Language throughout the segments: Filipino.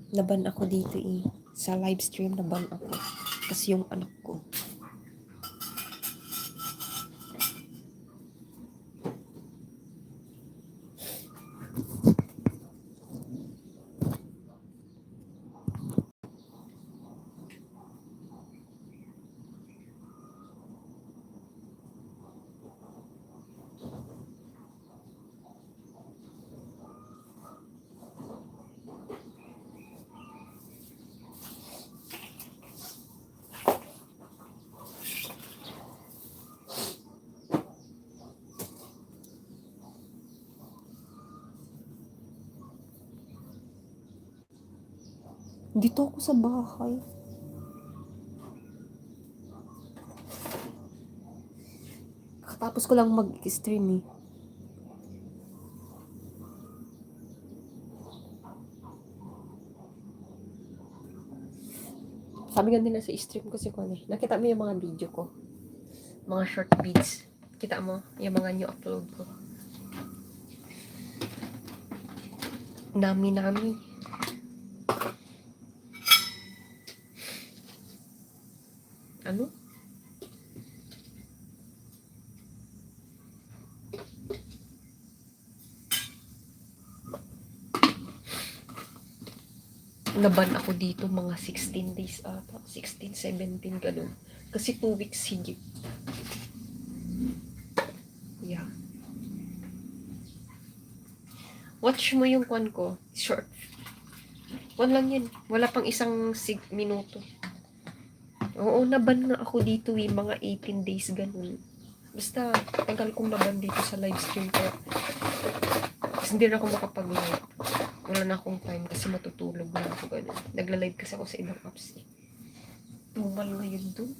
Naban ako dito eh. Sa live stream naban ako. Kasi yung anak ko. Dito ako sa bahay. Tapos ko lang mag-stream eh. Sabi nga nila sa stream ko si Kone. Nakita mo yung mga video ko? Mga short beats. Kita mo? Yung mga new upload ko. Nami. Ano? Naban ako dito mga 16 days ata. 16, 17 ganun. Kasi 2 weeks higit. Yeah. Watch mo yung kwan ko. Short. Kwan lang yan. Wala pang isang minuto. Oo, naban nga ako dito eh. Mga 18 days ganun. Basta, tagal kong naban dito sa live stream ko. Kasi hindi na ako makapag-live. Wala na akong time kasi matutulog na ako ganun. Nagla-live kasi ako sa ibang apps eh. Tumal na yun doon.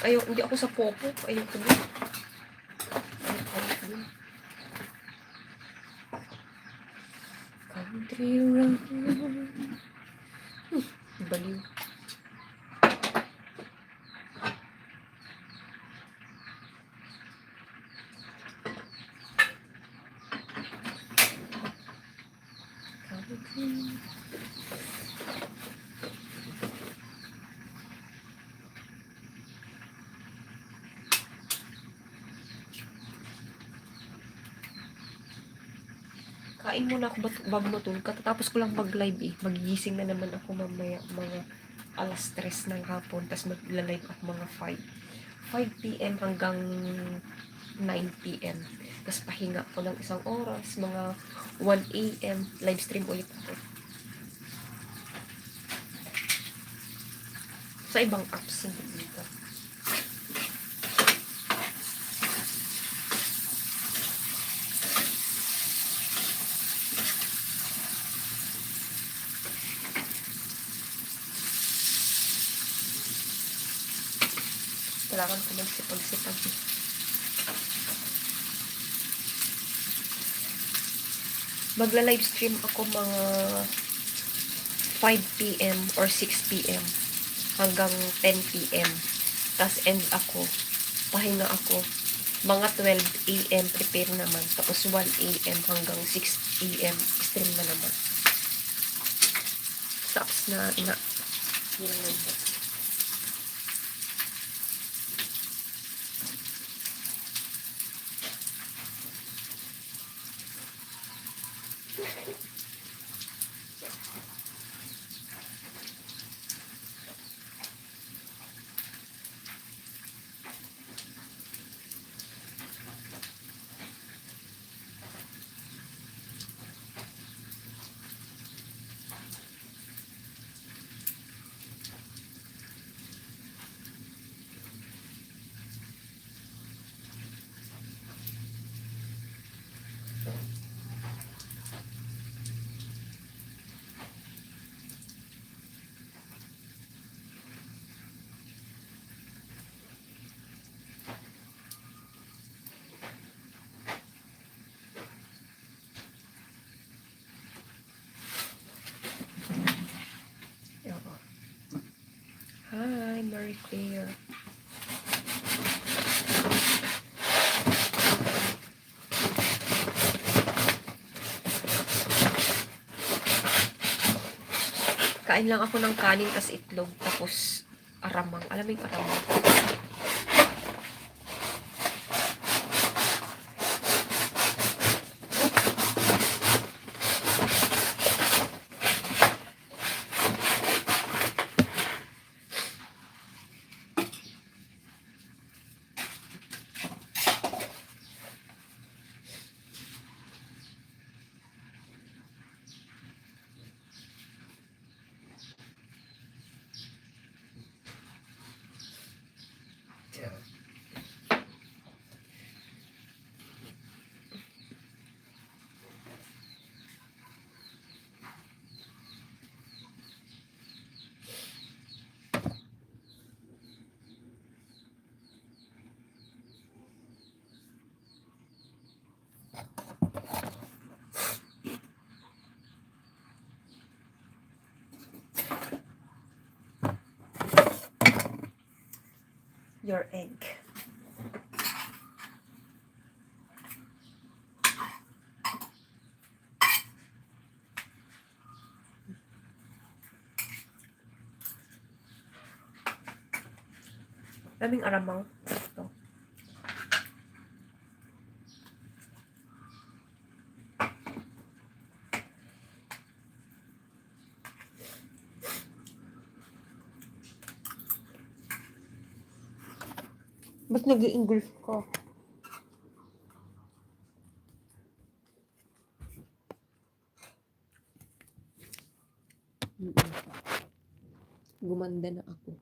Ayaw, hindi ako sa popo. Ayaw ko din. Country road. Baliw. Kain muna ako bago matulog. Katatapos ko lang mag-live eh. Magigising na naman ako mamaya mga alas 3 ng hapon. Tapos magla-live ako mga 5 p.m. hanggang 9 p.m. Tapos pahinga ko ng isang oras. Mga 1 a.m. live stream ulit ako. Sa ibang apps hindi dito. Kailangan ko magsipag-sipag. Magla-live stream ako mga 5 p.m. or 6 p.m. hanggang 10 p.m. Tapos end ako. Pahinga ako. Mga 12 a.m. prepare naman. Tapos 1 a.m. hanggang 6 a.m. stream na naman. Sa apps na nilalagay. Marie Claire. Kain lang ako ng kanin tas itlog tapos aramang. Alam mo yung aramang? Your egg. Daming aramang. Ito. Ba't nag-i-English ka? Gumanda na ako.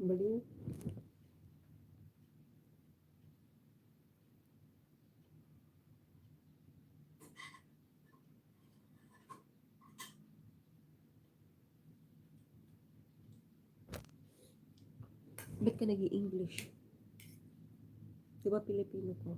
Baliw. Ba't ka nag-i-English? Diba Pilipino ko?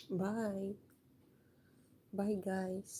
Bye. Bye, guys.